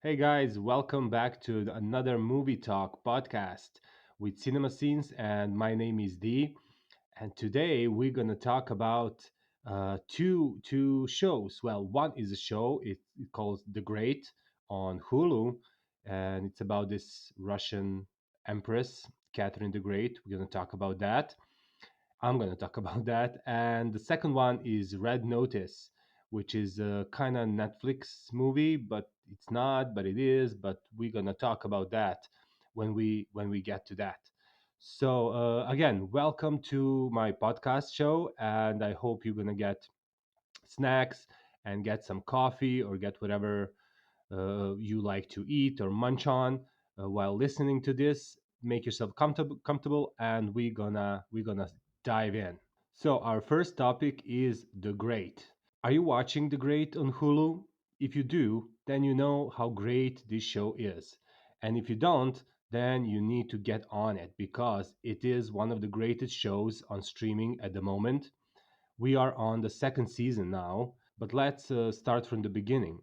Hey guys, welcome back to another movie talk podcast with CinemaScenes, and my name is Dee. And today we're gonna talk about two shows. Well, one is a show it calls The Great on Hulu, and it's about this Russian empress, Catherine the Great. We're gonna talk about that. I'm going to talk about that. And the second one is Red Notice, which is a kind of Netflix movie, but it's not, but it is. But we're going to talk about that when we get to that. So again, welcome to my podcast show, and I hope you're going to get snacks and get some coffee or get whatever you like to eat or munch on while listening to this. Make yourself comfortable, and we're gonna dive in. So our first topic is The Great. Are you watching The Great on Hulu? If you do, then you know how great this show is. And if you don't, then you need to get on it because it is one of the greatest shows on streaming at the moment. We are on the second season now, but let's start from the beginning.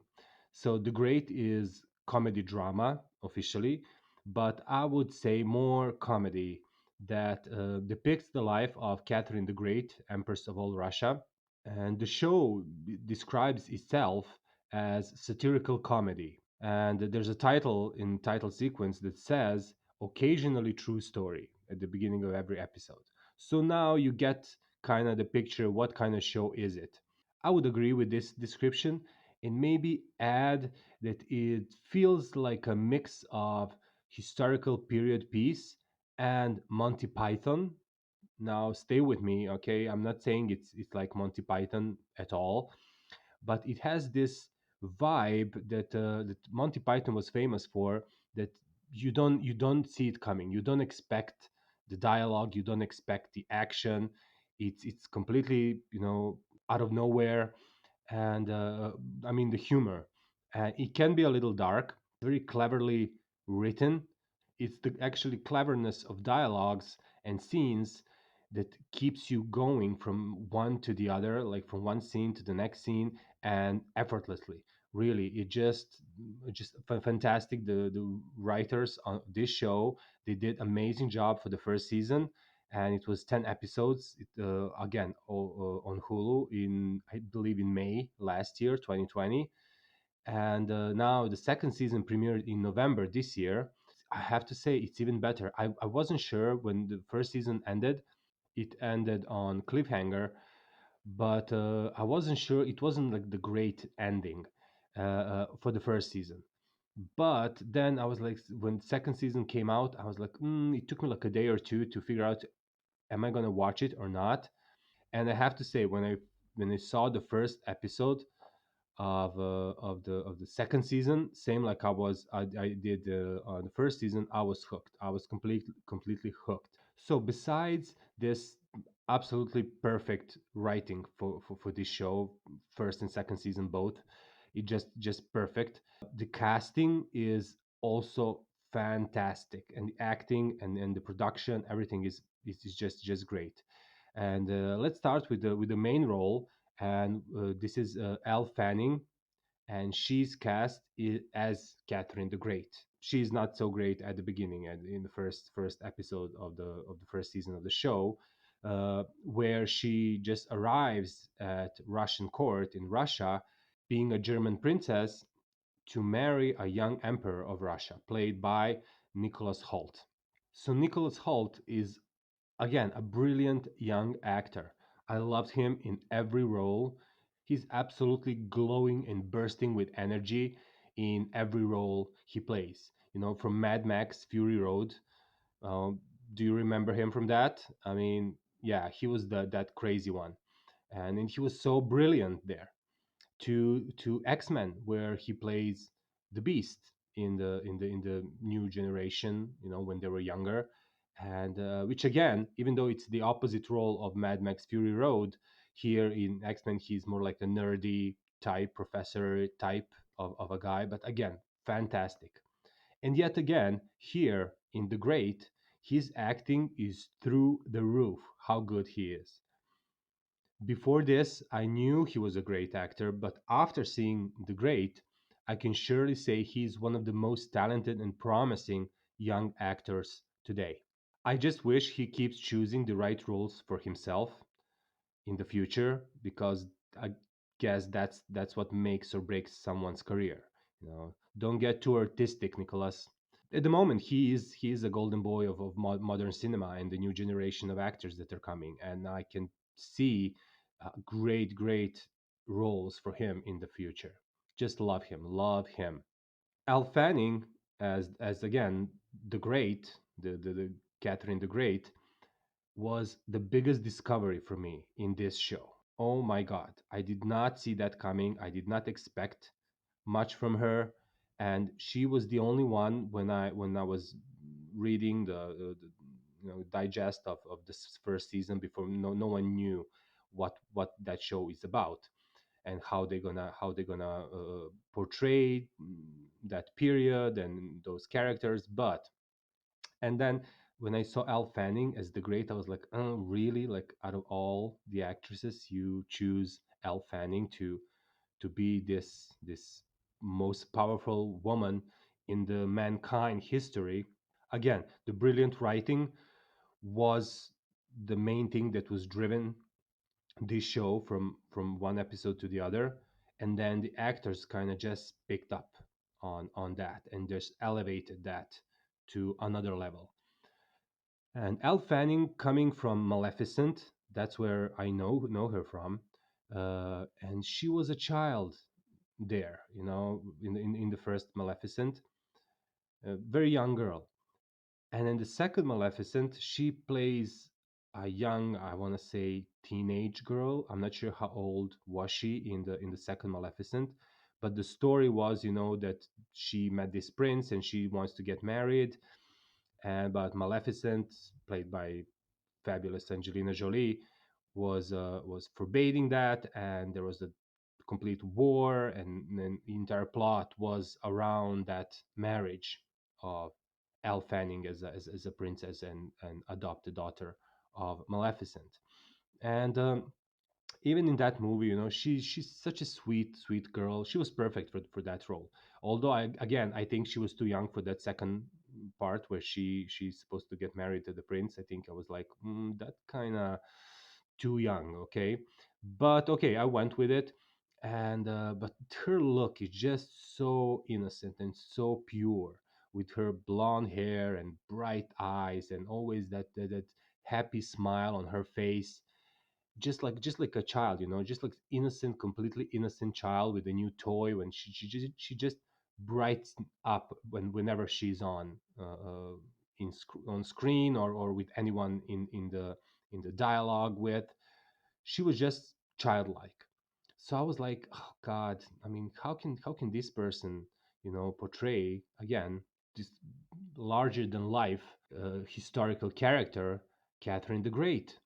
So, The Great is comedy drama officially, but I would say more comedy that depicts the life of Catherine the Great, Empress of all Russia. And the show describes itself as satirical comedy. And there's a title in title sequence that says occasionally true story at the beginning of every episode. So now you get kind of the picture what kind of show is it. I would agree with this description and maybe add that it feels like a mix of historical period piece and Monty Python. Now stay with me, okay? I'm not saying it's like Monty Python at all, but it has this vibe that Monty Python was famous for. That you don't see it coming. You don't expect the dialogue. You don't expect the action. It's completely out of nowhere, and I mean the humor. It can be a little dark, very cleverly written. It's the actually cleverness of dialogues and scenes that keeps you going from one to the other, like from one scene to the next scene, and effortlessly. Really, it just fantastic. The writers on this show, they did amazing job for the first season, and it was 10 episodes. Again, on Hulu in, I believe, in May last year, 2020, and now the second season premiered in November this year. I have to say it's even better. I wasn't sure when the first season ended. It ended on cliffhanger, but I wasn't sure. It wasn't like the great ending for the first season. But then I was like, when second season came out, I was like, it took me like a day or two to figure out, am I gonna watch it or not? And I have to say, when I saw the first episode of the second season, same like I did the first season, I was hooked. I was completely hooked. So besides this absolutely perfect writing for this show, first and second season both, it just perfect. The casting is also fantastic, and the acting and the production, everything is just great. And let's start with the main role, and this is Elle Fanning, and she's cast as Catherine the Great. She's not so great at the beginning, and in the first episode of the first season of the show, where she just arrives at Russian court in Russia, being a German princess, to marry a young emperor of Russia, played by Nicholas Hoult. So Nicholas Hoult is, again, a brilliant young actor. I loved him in every role. He's absolutely glowing and bursting with energy in every role he plays. From Mad Max Fury Road. Um, do you remember him from that? I mean, yeah, he was that crazy one, and he was so brilliant there. To X-Men, where he plays the Beast in the new generation, when they were younger, and which, again, even though it's the opposite role of Mad Max Fury Road, here in X-Men he's more like a nerdy type professor type of a guy, but again, fantastic. And yet again, here in The Great, his acting is through the roof, how good he is. Before this, I knew he was a great actor, but after seeing The Great, I can surely say he's one of the most talented and promising young actors today. I just wish he keeps choosing the right roles for himself in the future, because I guess that's what makes or breaks someone's career. Don't get too artistic, Nicholas. At the moment, he is a golden boy of modern cinema and the new generation of actors that are coming, and I can see great roles for him in the future. Just love him, love him. Al Fanning, as again the great, the Catherine the Great, was the biggest discovery for me in this show. Oh my God. I did not see that coming. I did not expect much from her. And she was the only one when I was reading the digest of this first season before. No one knew what that show is about and how they're gonna portray that period and those characters. But and then when I saw Elle Fanning as the Great, I was like, oh, really? Like, out of all the actresses, you choose Elle Fanning to be this most powerful woman in the mankind history. Again, the brilliant writing was the main thing that was driven this show from one episode to the other, and then the actors kind of just picked up on that and just elevated that to another level. And Elle Fanning, coming from Maleficent, that's where I know her from, and she was a child there, in the first Maleficent, a very young girl. And in the second Maleficent, she plays a young, I want to say, teenage girl. I'm not sure how old was she in the second Maleficent, but the story was, that she met this prince and she wants to get married, and but Maleficent, played by fabulous Angelina Jolie, was forbidding that, and there was a complete war, and then the entire plot was around that marriage of Elle Fanning as a princess and adopted daughter of Maleficent. And even in that movie, she's such a sweet girl. She was perfect for that role. Although I think she was too young for that second part where she's supposed to get married to the prince. I think I was like, that kind of too young. Okay, but okay, I went with it. And but her look is just so innocent and so pure, with her blonde hair and bright eyes and always that happy smile on her face, just like a child, just like innocent, completely innocent child with a new toy. When she just brights up whenever she's on screen, or with anyone in the dialogue with. She was just childlike. So I was like, oh God, I mean, how can this person, portray again this larger than life historical character, Catherine the Great?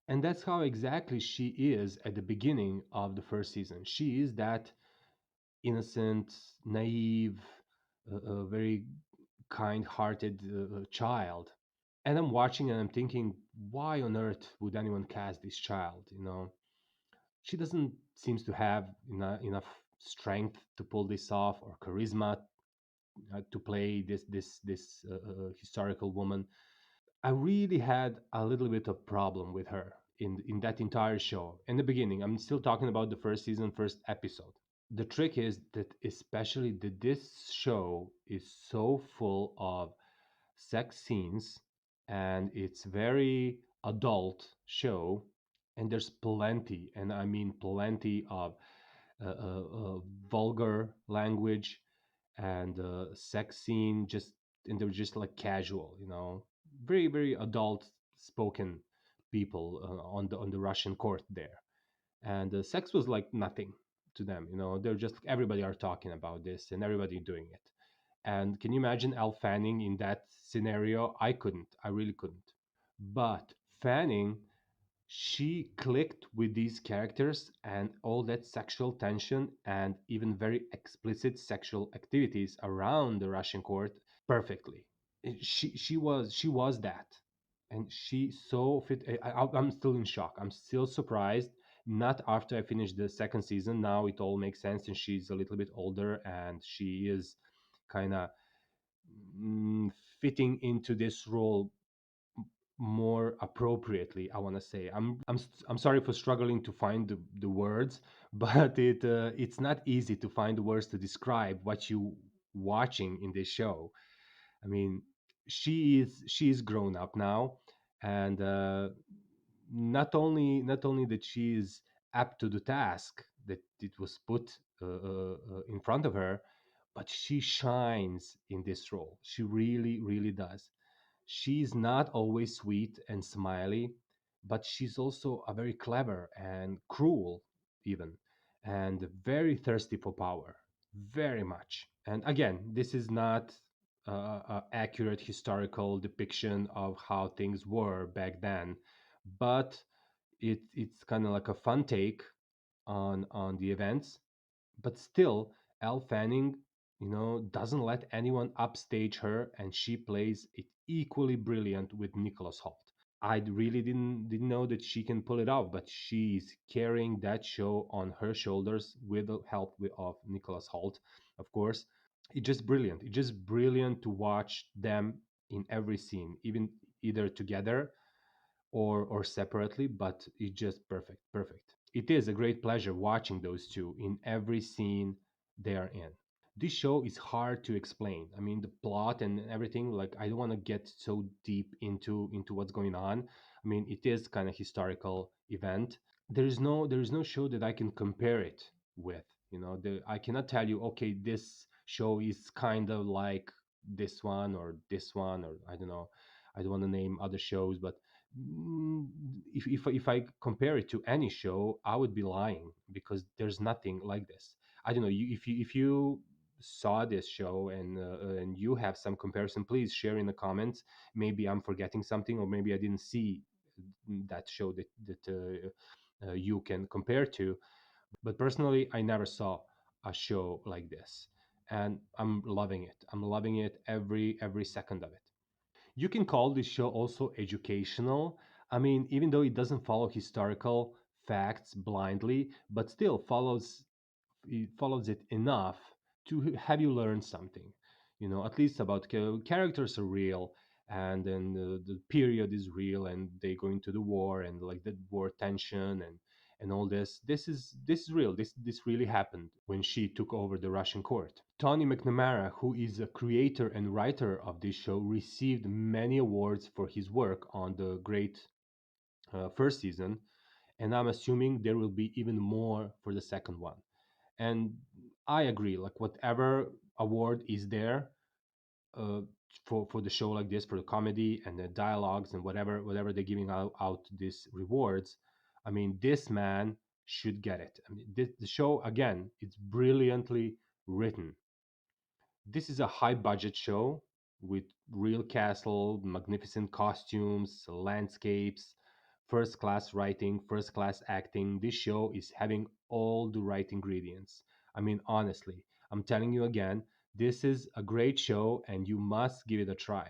And that's how exactly she is at the beginning of the first season. She is that innocent, naive, very kind-hearted child. And I'm watching and I'm thinking, why on earth would anyone cast this child? She doesn't seems to have enough strength to pull this off, or charisma to play this historical woman. I really had a little bit of problem with her in that entire show. In the beginning, I'm still talking about the first season, first episode. The trick is that especially that this show is so full of sex scenes, and it's very adult show, and there's plenty, and I mean plenty of vulgar language and sex scene, just and they're just like casual, very adult spoken people on the Russian court there, and sex was like nothing to them. They're just everybody are talking about this and everybody doing it. And can you imagine Al Fanning in that scenario? I really couldn't. But Fanning, she clicked with these characters and all that sexual tension and even very explicit sexual activities around the Russian court perfectly. She was that, and she so fit. I'm still in shock. I'm still surprised Not after I finished the second season. Now it all makes sense, and she's a little bit older, and she is kind of mm, fitting into this role more appropriately. I want to say I'm sorry for struggling to find the words, but it's not easy to find the words to describe what you watching in this show. I mean, she is grown up now, and not only that she is up to the task that it was put in front of her, but she shines in this role. She really, really does. She's not always sweet and smiley, but she's also a very clever and cruel, even, and very thirsty for power, very much. And again, this is not a accurate historical depiction of how things were back then, but it's kind of like a fun take on the events. But still, Elle Fanning, doesn't let anyone upstage her, and she plays it equally brilliant with Nicholas Hoult. I really didn't know that she can pull it off, but she's carrying that show on her shoulders with the help of Nicholas Hoult, of course. It's just brilliant. It's just brilliant to watch them in every scene, even either together or separately, but it's just perfect, perfect. It is a great pleasure watching those two in every scene they are in. This show is hard to explain. I mean, the plot and everything, like I don't want to get so deep into what's going on. I mean, it is kind of historical event. There is no show that I can compare it with. I cannot tell you, okay, this show is kind of like this one, or I don't know. I don't want to name other shows, but mm, if I compare it to any show, I would be lying because there's nothing like this. I don't know. If you saw this show and you have some comparison, please share in the comments. Maybe I'm forgetting something, or maybe I didn't see that show that you can compare to. But personally, I never saw a show like this, and I'm loving it. I'm loving it every second of it. You can call this show also educational. I mean, even though it doesn't follow historical facts blindly, but still follows it enough to have you learn something. At least about characters are real, and then the period is real, and they go into the war and like the war tension and all this. This is real. This really happened when she took over the Russian court. Tony McNamara, who is a creator and writer of this show, received many awards for his work on the great first season, and I'm assuming there will be even more for the second one. And I agree, like whatever award is there uh, for the show like this, for the comedy and the dialogues and whatever they're giving out these rewards. I mean, this man should get it. I mean, the show again, it's brilliantly written. This is a high budget show with real castle, magnificent costumes, landscapes, first class writing, first class acting. This show is having all the right ingredients. I mean, honestly, I'm telling you again, this is a great show and you must give it a try.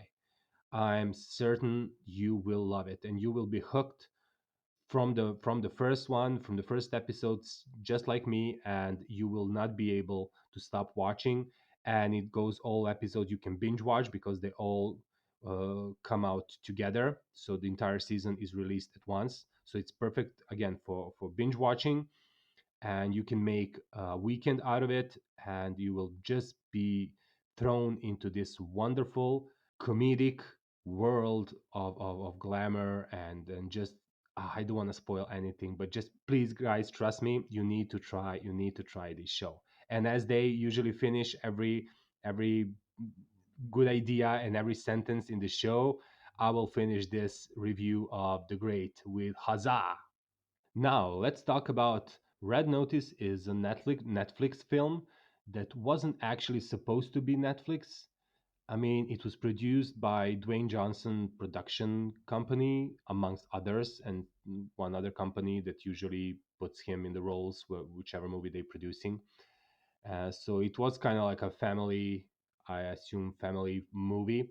I'm certain you will love it and you will be hooked from the first one, from the first episodes, just like me, and you will not be able to stop watching. And it goes all episodes you can binge watch because they all come out together, so the entire season is released at once, so it's perfect again for binge watching. And you can make a weekend out of it, and you will just be thrown into this wonderful comedic world of glamour and just I don't want to spoil anything, but just please guys, trust me, you need to try this show. And as they usually finish every good idea and every sentence in the show, I will finish this review of The Great with huzzah. Now, let's talk about Red Notice is a Netflix film that wasn't actually supposed to be Netflix. I mean, it was produced by Dwayne Johnson Production Company, amongst others, and one other company that usually puts him in the roles, whichever movie they're producing. So it was kind of like a family, I assume, family movie.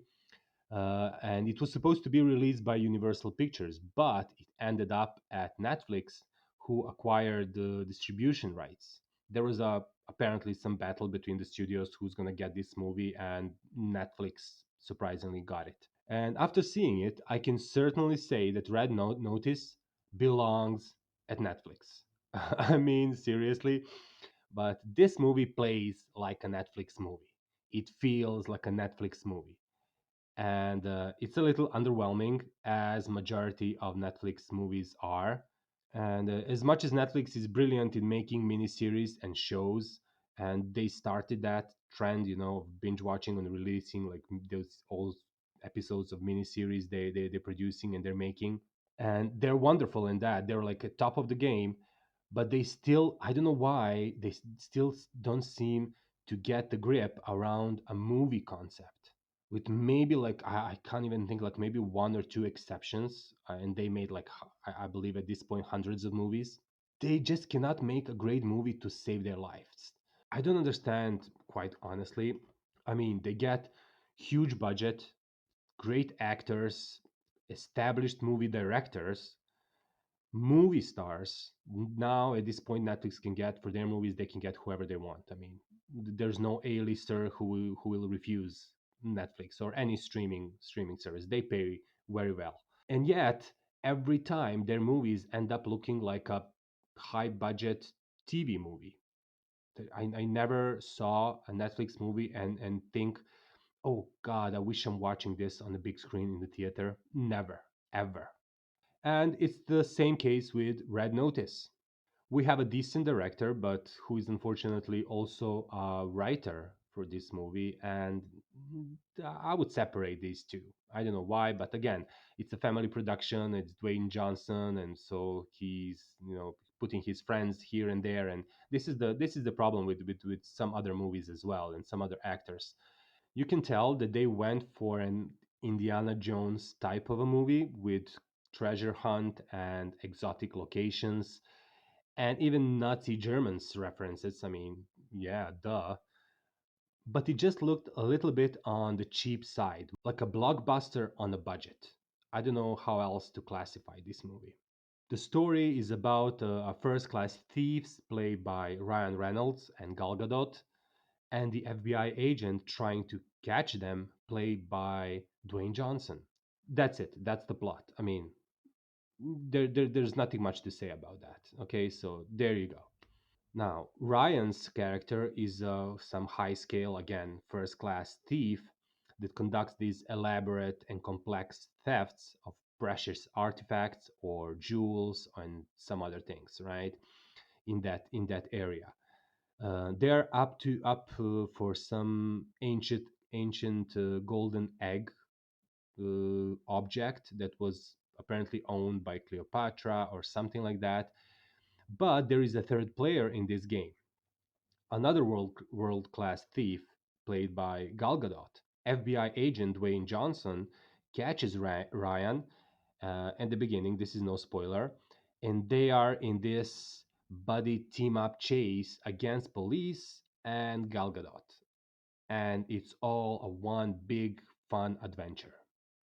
And it was supposed to be released by Universal Pictures, but it ended up at Netflix, who acquired the distribution rights. There was a apparently some battle between the studios who's going to get this movie, and Netflix surprisingly got it. And after seeing it, I can certainly say that Notice belongs at Netflix. I mean, seriously, but this movie plays like a Netflix movie. It feels like a Netflix movie, and it's a little underwhelming, as majority of Netflix movies are. And as much as Netflix is brilliant in making miniseries and shows, and they started that trend, of binge watching and releasing like those old episodes of miniseries they're producing and they're making, and they're wonderful in that. They're like at top of the game, but they still, I don't know why they still don't seem to get the grip around a movie concept. With maybe like I can't even think, like maybe one or two exceptions, and they made like I believe at this point hundreds of movies. They just cannot make a great movie to save their lives. I don't understand, quite honestly. I mean, they get huge budget, great actors, established movie directors, movie stars. Now at this point, Netflix can get for their movies, they can get whoever they want. I mean, there's no A-lister who will refuse Netflix or any streaming service. They pay very well, and yet every time their movies end up looking like a high budget TV movie. I never saw a Netflix movie and think, oh God, I wish I'm watching this on the big screen in the theater. Never, ever. And it's the same case with Red Notice. We have a decent director, but who is unfortunately also a writer for this movie. And I would separate these two. I don't know why, but again, it's a family production. It's Dwayne Johnson, and so he's putting his friends here and there. And this is the problem with some other movies as well, and some other actors. You can tell that they went for an Indiana Jones type of a movie with treasure hunt and exotic locations and even Nazi Germans references. I mean, yeah, duh. But it just looked a little bit on the cheap side, like a blockbuster on a budget. I don't know how else to classify this movie. The story is about a first class thieves played by Ryan Reynolds and Gal Gadot, and the FBI agent trying to catch them, played by Dwayne Johnson. That's it. That's the plot. I mean, there's nothing much to say about that. Okay, so there you go. Now, Ryan's character is some high scale, again, first class thief that conducts these elaborate and complex thefts of precious artifacts or jewels and some other things, right? In that area. They're up for some ancient golden egg object that was apparently owned by Cleopatra or something like that. But there is a third player in this game, another world class thief played by Gal Gadot. FBI agent Dwayne Johnson catches Ryan at the beginning. This is no spoiler, and they are in this buddy team up chase against police and Gal Gadot, and it's all a one big fun adventure.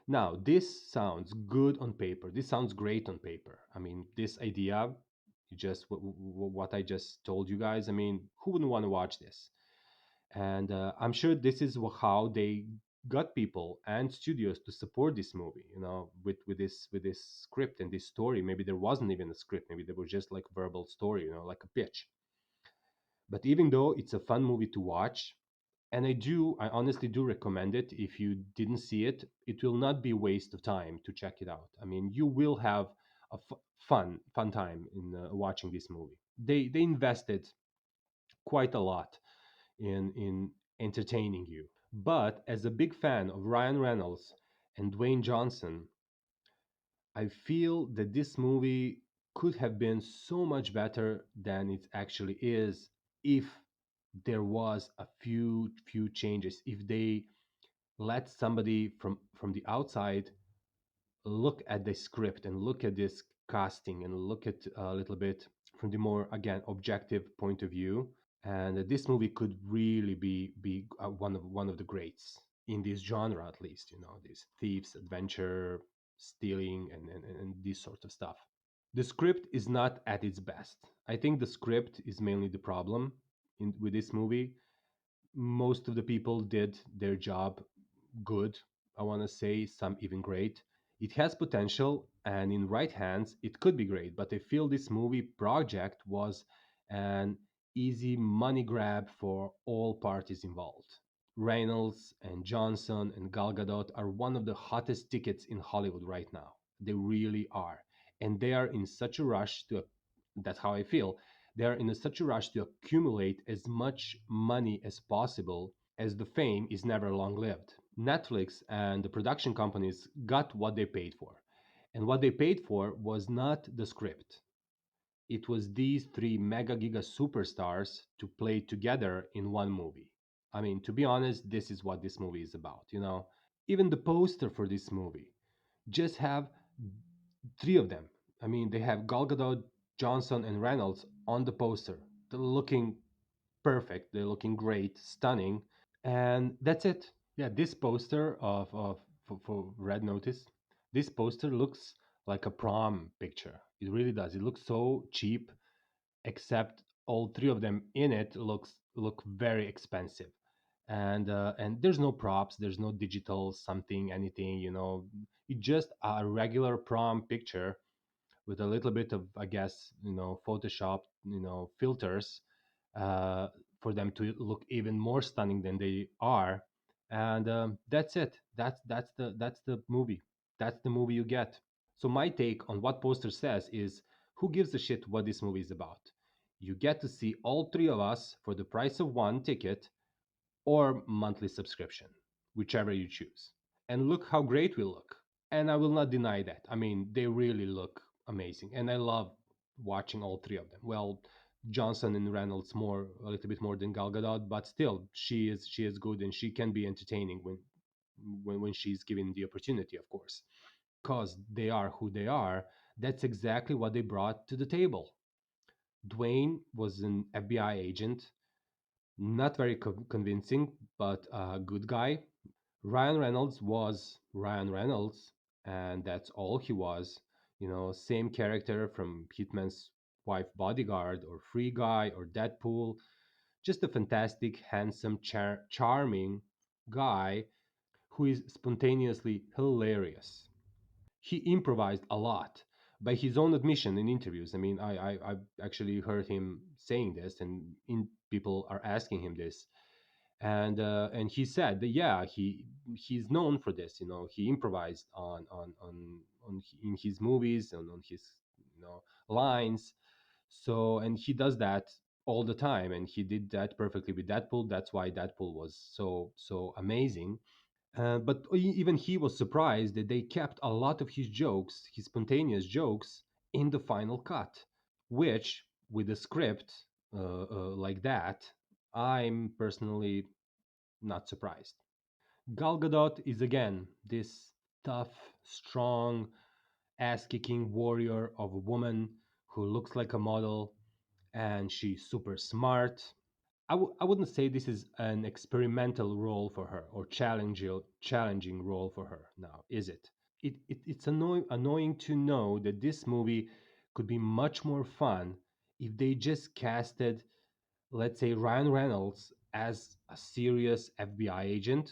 Now, this sounds good on paper. This sounds great on paper. I mean, this idea, just what I just told you guys. I mean, who wouldn't want to watch this? And I'm sure this is how they got people and studios to support this movie. With this script and this story. Maybe there wasn't even a script. Maybe there was just like verbal story. Like a pitch. But even though it's a fun movie to watch, and I honestly do recommend it. If you didn't see it, it will not be a waste of time to check it out. I mean, you will have a fun time in watching this movie. They invested quite a lot in entertaining you. But as a big fan of Ryan Reynolds and Dwayne Johnson, I feel that this movie could have been so much better than it actually is if there was a few changes, if they let somebody from the outside look at the script and look at this casting and look at a little bit from the more, again, objective point of view. And this movie could really be one of the greats in this genre, at least. These thieves, adventure, stealing, and this sort of stuff. The script is not at its best. I think the script is mainly the problem with this movie. Most of the people did their job good. I want to say some even great. It has potential, and in right hands, it could be great. But I feel this movie project was an easy money grab for all parties involved. Reynolds and Johnson and Gal Gadot are one of the hottest tickets in Hollywood right now. They really are. And they are in such a rush to, that's how I feel, they are in such a rush to accumulate as much money as possible, as the fame is never long lived. Netflix and the production companies got what they paid for. And what they paid for was not the script. It was these three mega giga superstars to play together in one movie. I mean, to be honest, this is what this movie is about, you know? Even the poster for this movie just have three of them. I mean, they have Gal Gadot, Johnson, and Reynolds on the poster. They're looking perfect. They're looking great, stunning, and that's it. Yeah, this poster for Red Notice, this poster looks like a prom picture. It really does. It looks so cheap, except all three of them in it look very expensive. And there's no props, there's no digital something, anything, you know. It's just a regular prom picture with a little bit of, I guess, you know, Photoshop, you know, filters, uh, for them to look even more stunning than they are. And that's it. That's the movie. That's the movie you get. So my take on what poster says is, who gives a shit what this movie is about? You get to see all three of us for the price of one ticket or monthly subscription, whichever you choose. And look how great we look. And I will not deny that. I mean, they really look amazing, and I love watching all three of them. Well, Johnson and Reynolds more, a little bit more than Gal Gadot, but still, she is good, and she can be entertaining when she's given the opportunity, of course, because they are who they are. That's exactly what they brought to the table. Dwayne was an FBI agent, not very convincing, but a good guy. Ryan Reynolds was Ryan Reynolds, and that's all he was. You know, same character from Hitman's Wife Bodyguard or Free Guy or Deadpool. Just a fantastic, handsome, charming guy who is spontaneously hilarious. He improvised a lot by his own admission in interviews. I mean, I've actually heard him saying this, and people are asking him this, and he said that yeah, he's known for this. You know, he improvised in his movies and on his, you know, lines. So, and he does that all the time, and he did that perfectly with Deadpool. That's why Deadpool was so amazing. But even he was surprised that they kept a lot of his jokes, his spontaneous jokes, in the final cut, which, with a script like that, I'm personally not surprised. Gal Gadot is again this tough, strong, ass kicking warrior of a woman who looks like a model, and she's super smart. I wouldn't say this is an experimental role for her or challenging role for her now, is it? It's annoying to know that this movie could be much more fun if they just casted, let's say, Ryan Reynolds as a serious FBI agent,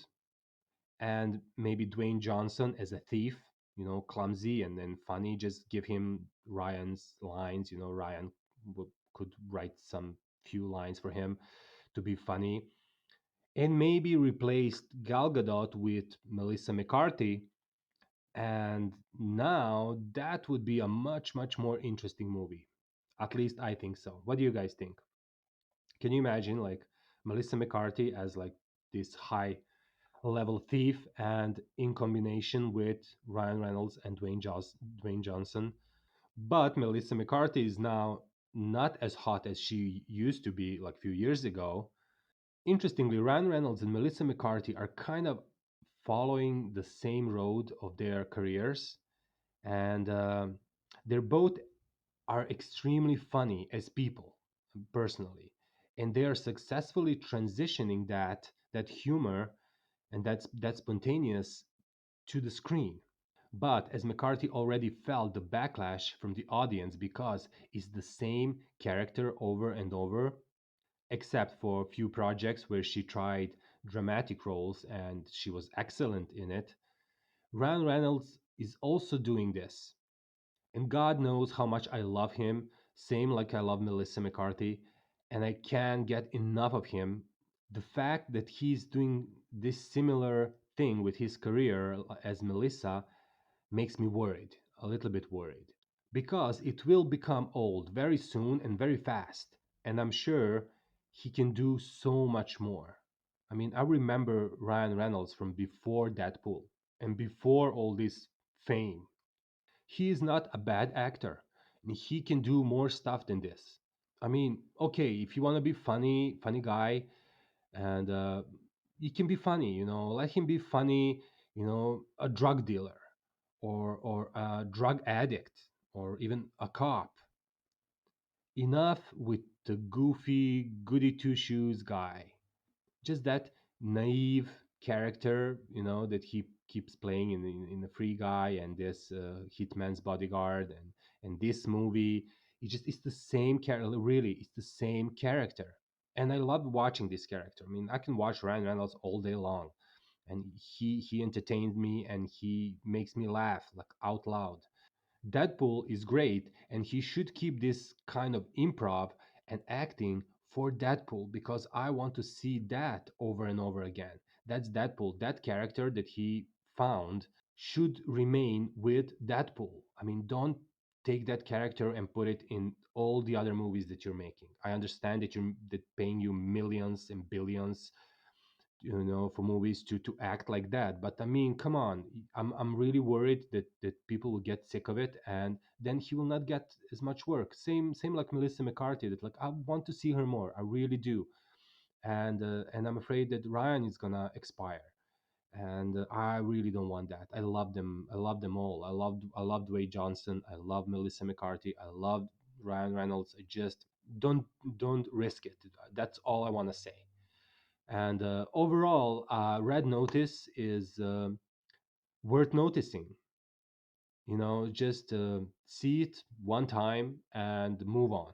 and maybe Dwayne Johnson as a thief, you know, clumsy and then funny. Just give him Ryan's lines, you know, Ryan could write some few lines for him to be funny, and maybe replaced Gal Gadot with Melissa McCarthy. And now that would be a much more interesting movie. At least I think so. What do you guys think? Can you imagine like Melissa McCarthy as like this high level thief, and in combination with Ryan Reynolds and Dwayne Johnson? But Melissa McCarthy is now not as hot as she used to be like a few years ago. Interestingly, Ryan Reynolds and Melissa McCarthy are kind of following the same road of their careers, and they're both are extremely funny as people, personally, and they are successfully transitioning that humor and that spontaneous to the screen. But as McCarthy already felt the backlash from the audience because it's the same character over and over, except for a few projects where she tried dramatic roles and she was excellent in it, Ryan Reynolds is also doing this. And God knows how much I love him, same like I love Melissa McCarthy, and I can't get enough of him. The fact that he's doing this similar thing with his career as Melissa makes me worried, a little bit worried, because it will become old very soon and very fast. And I'm sure he can do so much more. I mean, I remember Ryan Reynolds from before Deadpool and before all this fame. He is not a bad actor. And he can do more stuff than this. I mean, okay, if you want to be funny, funny guy, and he can be funny, let him be funny, a drug dealer or a drug addict or even a cop. Enough with the goofy goody two shoes guy. Just that naive character, that he keeps playing in the Free Guy and this Hitman's Bodyguard and this movie. It's the same character. Really, it's the same character, and I love watching this character. I mean, I can watch Ryan Reynolds all day long, and he entertains me and he makes me laugh like out loud. Deadpool is great, and he should keep this kind of improv and acting for Deadpool because I want to see that over and over again. That's Deadpool. That character that he found should remain with Deadpool. I mean, don't take that character and put it in all the other movies that you're making. I understand that you're that paying you millions and billions, for movies to act like that. But I mean, come on, I'm really worried that people will get sick of it, and then he will not get as much work. Same like Melissa McCarthy. That like I want to see her more. I really do, and I'm afraid that Ryan is gonna expire, and I really don't want that. I love them. I love them all. I love Dwayne Johnson. I love Melissa McCarthy. I love Ryan Reynolds. I just don't don't risk it. That's all I want to say. And overall, Red Notice is worth noticing. Just see it one time and move on.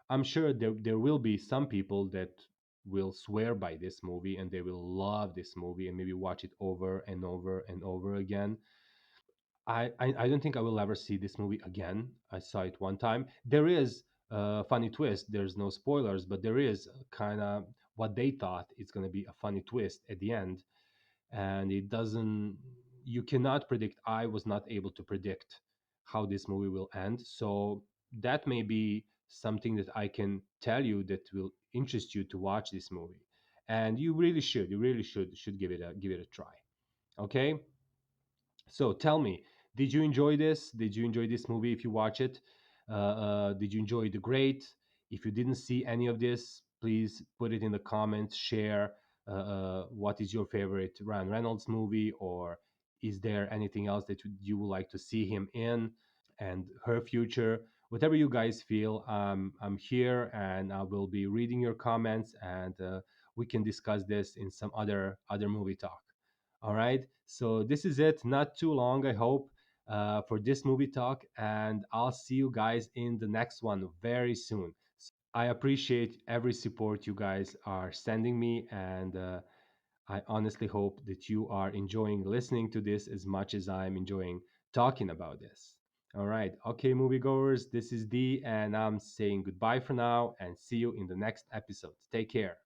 I'm sure there will be some people that will swear by this movie and they will love this movie and maybe watch it over and over and over again. I don't think I will ever see this movie again. I saw it one time. There is a funny twist. There's no spoilers, but there is kind of what they thought it's going to be a funny twist at the end, and it doesn't. You cannot predict. I was not able to predict how this movie will end. So that may be something that I can tell you that will interest you to watch this movie, and you really should. You really should give it a try. Okay. So tell me, did you enjoy this? Did you enjoy this movie if you watch it? Did you enjoy The Great? If you didn't see any of this, please put it in the comments, share what is your favorite Ryan Reynolds movie, or is there anything else that you would like to see him in and her future? Whatever you guys feel, I'm here and I will be reading your comments and we can discuss this in some other movie talk. All right. So this is it. Not too long, I hope, for this movie talk. And I'll see you guys in the next one very soon. I appreciate every support you guys are sending me. And I honestly hope that you are enjoying listening to this as much as I'm enjoying talking about this. All right. Okay, moviegoers, this is D, and I'm saying goodbye for now and see you in the next episode. Take care.